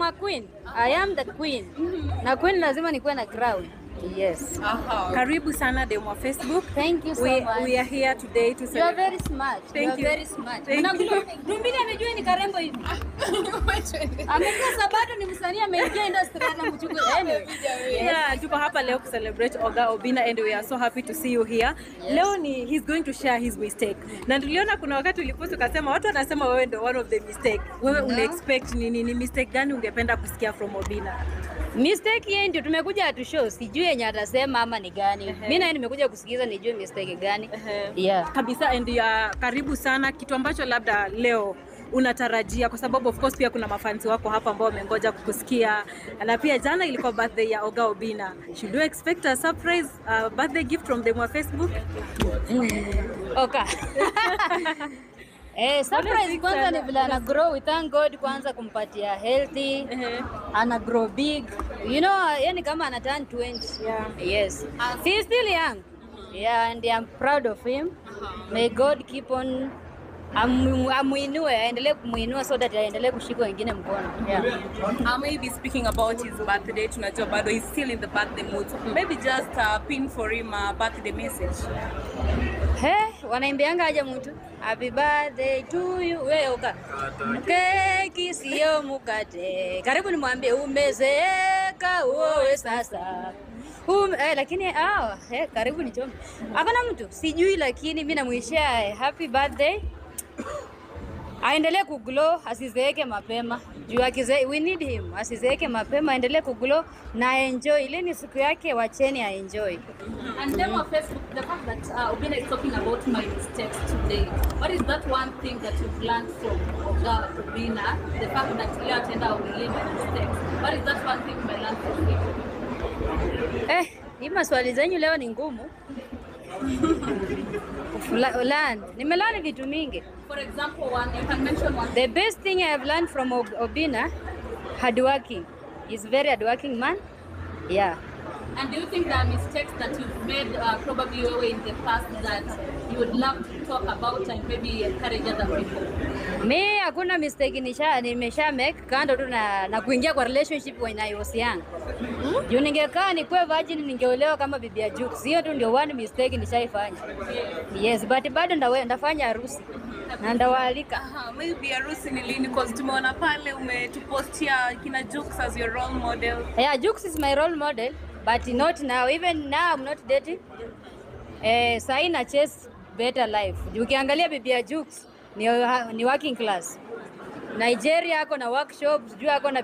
a queen. I am the queen. Na queen lazima nikuwe na crown. Yes. Karibu sana demo Facebook. Thank you so much. We are here today to celebrate. You are very smart. Thank you. Very smart. Thank you. Dumbili amejua ni karembo hivi. Amekuwa Sabato ni msanii ameingia industry na mchuko. Yeah, tuko hapa leo ku celebrate Oga Obinna and we are so happy to see you here. Yes. Leo ni he's going to share his mistake. Na tuliona kuna wakati ulipost ukasema watu wanasema wewe ndio one of the mistake. Wewe una expect ni mistake gani ungependa kusikia from Obinna? Mistake yeye ndio tumekuja atu show. Sijui yenye atasema ama ni gani. Mimi naye nimekuja kusikiza nijue mistake gani. Yeah. Kabisa and karibu sana, kitu ambacho labda leo unatarajia kwa sababu of course pia kuna mafansi wako hapa ambao wamengoja kukusikia, na pia jana ilikuwa birthday ya Oga Obinna. Should you expect a surprise birthday gift from them on Facebook? Okay. Surprise kwanza ni vile ana grow, we thank God kwanza kumpatia healthy. Ana grow big. You know, yani kama ana turn 20. Yeah. Yes. He's still young. Yeah, and I'm proud of him. May God keep on amuinue, aendelee kumuinua so that aendelee kushika wengine mkono. Yeah. Maybe speaking about his birthday, tunajua bado he's still in the birthday mood. Maybe just pin for him a birthday message. Wanaimbianga aje mtu? Happy birthday to you. Wewe Oga. Keki sio mkate. Karibu nimwambie umezeeka wewe sasa. Lakini karibu nichome. Hakuna mtu sijui, lakini mimi namuishia happy birthday. Aendelee kuglow, asizeeke mapema. Juu we need him. Asizeeke mapema, aendelee kuglow na enjoy. Ile ni siku yake, wacheni enjoy. And then on Facebook, the fact that Obinna is talking about my mistakes today. What is that one thing that you've learned from Oga Obinna? The fact that you attend our my mistakes. What is that one thing you learned from him? Hii maswali zenyu leo ni ngumu. Nimelani vitu mingi. For example, you can mention one. The best thing I have learned from Obinna, hardworking. He's a very hardworking man. Yeah. And do you think there are mistakes that you've made probably in the past that you would love to talk about and maybe encourage other people? Me hakuna mistake nimesha make kando tu na kuingia kwa relationship when I was young. Juu ningekaa nikuwe virgin ningeolewa kama bibi ya Jux. Hiyo tu ndio one mistake nishaifanya. Yes, but bado ndafanya harusi. Na ndawaalika. Maybe harusi ni lini because tumeona pale umetupostia kina Jux as your role model. Yeah, Jux is my role model, but not now. Even now I'm not dating. Sahi na chase better life. Ukiangalia bibi ya Jux ni working class. Nigeria ako na workshops, juu ako na